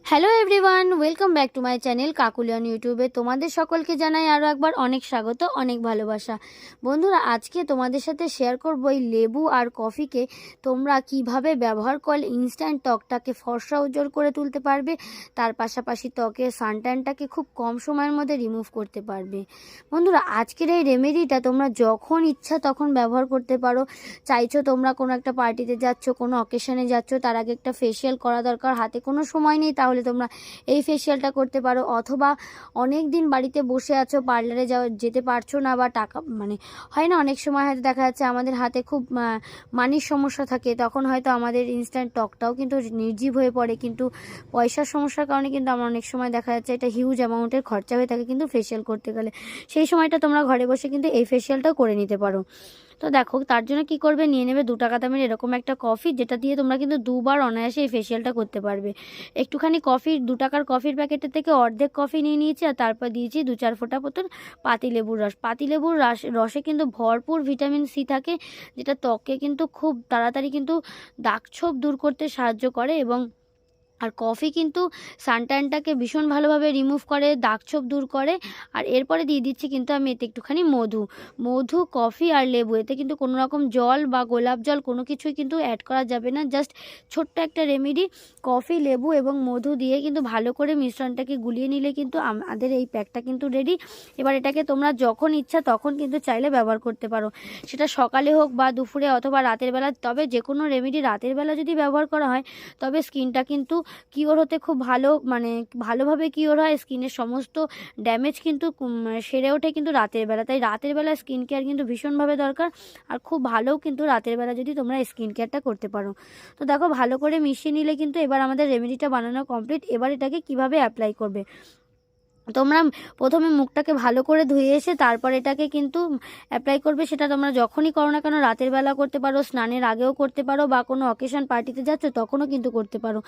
Hello everyone, welcome back to my channel কাকুলিয়ান ইউটিউবে। তোমাদের সকলকে জানাই আরও একবার অনেক স্বাগত, অনেক ভালোবাসা। বন্ধুরা, আজকে তোমাদের সাথে শেয়ার করব এই লেবু আর কফিকে তোমরা কিভাবে ব্যবহার করলে ইনস্ট্যান্ট ত্বকটাকে ফর্সা উজ্জ্বল করে তুলতে পারবে, তার পাশাপাশি ত্বকের সানট্যানটাকে খুব কম সময়ের মধ্যে রিমুভ করতে পারবে। বন্ধুরা, আজকের এই রেমেডিটা তোমরা যখন ইচ্ছা তখন ব্যবহার করতে পারো। চাইছো তোমরা কোনো একটা পার্টিতে যাচ্ছ, কোনো অকেশনে যাচ্ছ, তার আগে একটা ফেসিয়াল করা দরকার, হাতে কোনো সময় নেই, তাহলে তোমরা এই ফেসিয়ালটা করতে পারো। অথবা অনেক দিন বাড়িতে বসে আছো, পার্লারে যেতে পারছো না, বা টাকা হয় না, অনেক সময় হয়তো দেখা যাচ্ছে আমাদের হাতে খুব মানির সমস্যা থাকে, তখন হয়তো আমাদের ইনস্ট্যান্ট ত্বকটাও কিন্তু নির্জীব হয়ে পড়ে, কিন্তু পয়সার সমস্যার কারণে কিন্তু আমার অনেক সময় দেখা যাচ্ছে এটা হিউজ অ্যামাউন্টের খরচা হয়ে থাকে কিন্তু ফেসিয়াল করতে গেলে। সেই সময়টা তোমরা ঘরে বসে কিন্তু এই ফেসিয়ালটাও করে নিতে পারো। তো দেখো, তার জন্য কি করবে, নিয়ে নেবে 2 টাকা দামের এরকম একটা কফি, যেটা দিয়ে তোমরা কিন্তু 2বার অনায়াসে এই ফেসিয়ালটা করতে পারবে। একটুখানি কফি, 2 টাকার কফির প্যাকেটের থেকে অর্ধেক কফি নিয়ে নিয়েছি, আর তারপর দিয়েছি 2-4 ফোঁটা মতন পাতিলেবুর রস। পাতিলেবুর রসে কিন্তু ভরপুর ভিটামিন সি থাকে, যেটা ত্বককে কিন্তু খুব তাড়াতাড়ি কিন্তু দাগছোপ দূর করতে সাহায্য করে। আর কফি কিন্তু সানট্যানটাকে ভীষণ ভালোভাবে রিমুভ করে, দাগছোপ দূর করে। আর এরপরে দিয়ে দিচ্ছি কিন্তু আমি এতে একটুখানি মধু, কফি আর লেবু। এতে কিন্তু কোনো রকম জল বা গোলাপ জল কোনো কিছুই কিন্তু অ্যাড করা যাবে না, জাস্ট ছোট্ট একটা রেমেডি। কফি, লেবু এবং মধু দিয়ে কিন্তু ভালো করে মিশ্রণটাকে গুলিয়ে নিলে কিন্তু আমাদের এই প্যাকটা কিন্তু রেডি। এবার এটাকে তোমরা যখন ইচ্ছা তখন কিন্তু চাইলে ব্যবহার করতে পারো, সেটা সকালে হোক বা দুপুরে অথবা রাতের বেলা। তবে যে কোনো রেমেডি রাতের বেলা যদি ব্যবহার করা হয়, তবে স্কিনটা কিন্তু কিওর হতে খুব ভালোভাবে কিওর হয়। স্কিনের সমস্ত ড্যামেজ কিন্তু সেরে ওঠে কিন্তু রাতের বেলা। তাই রাতের বেলা স্কিন কেয়ার কিন্তু ভীষণভাবে দরকার, আর খুব ভালোও কিন্তু রাতের বেলা যদি তোমরা স্কিন কেয়ারটা করতে পারো। তো দেখো, ভালো করে মিশিয়ে নিলে কিন্তু এবার আমাদের রেমেডিটা বানানো কমপ্লিট। এবার এটাকে কিভাবে অ্যাপ্লাই করবে, তোমরা প্রথমে মুখটাকে ভালো করে ধুয়ে এসে তারপর এটাকে কিন্তু অ্যাপ্লাই করবে। সেটা তোমরা যখনই করো না কেন, রাতের বেলা করতে পারো, স্নানের আগেও করতে পারো, বা কোনো অকেশন পার্টিতে যাচ্ছ তখনও কিন্তু করতে পারো।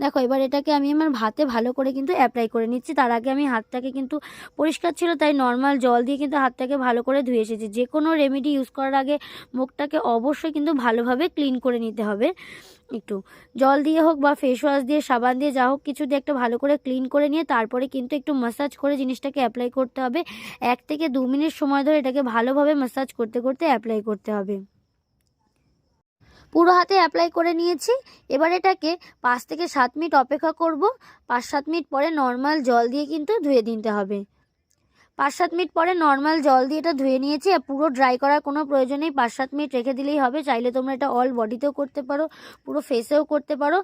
দেখো, এবার এটাকে আমি আমার হাতে ভালো করে কিন্তু অ্যাপ্লাই করে নিচ্ছি। তার আগে আমি হাতটাকে কিন্তু পরিষ্কার ছিল তাই নর্মাল জল দিয়ে কিন্তু হাতটাকে ভালো করে ধুয়ে এসেছি। যে কোনো রেমেডি ইউজ করার আগে মুখটাকে অবশ্যই কিন্তু ভালোভাবে ক্লিন করে নিতে হবে। একটু জল দিয়ে হোক বা ফেস ওয়াশ দিয়ে, সাবান দিয়ে, যা হোক কিছু দিয়ে একটু ভালো করে ক্লিন করে নিয়ে তারপরে কিন্তু একটু ম্যাসাজ করে জিনিসটাকে অ্যাপ্লাই করতে হবে। 1 থেকে 2 মিনিট সময় ধরে এটাকে ভালোভাবে ম্যাসাজ করতে করতে অ্যাপ্লাই করতে হবে। পুরো হাতে অ্যাপ্লাই করে নিয়েছি। এবার এটাকে 5 থেকে 7 মিনিট অপেক্ষা করব। 5-7 মিনিট পরে নর্মাল জল দিয়ে কিন্তু ধুয়ে দিতে হবে। 5-7 মিনিট পরে নর্মাল জল দিয়ে এটা ধুয়ে নিয়েছি। আর পুরো ড্রাই করার কোনো প্রয়োজন নেই, 5-7 মিনিট রেখে দিলেই হবে। চাইলে তোমরা এটা অল বডিতেও করতে পারো, পুরো ফেসেও করতে পারো।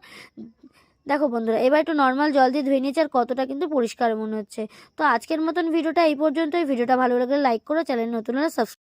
দেখো বন্ধুরা, এবার একটু নর্মাল জল দিয়ে ধুয়ে নিয়েছি, আর কতটা কিন্তু পরিষ্কার মনে হচ্ছে। তো আজকের মতন ভিডিওটা এই পর্যন্তই। ভিডিওটা ভালো লাগলে লাইক করো, চ্যানেল নতুন হলে সাবস্ক্রাইব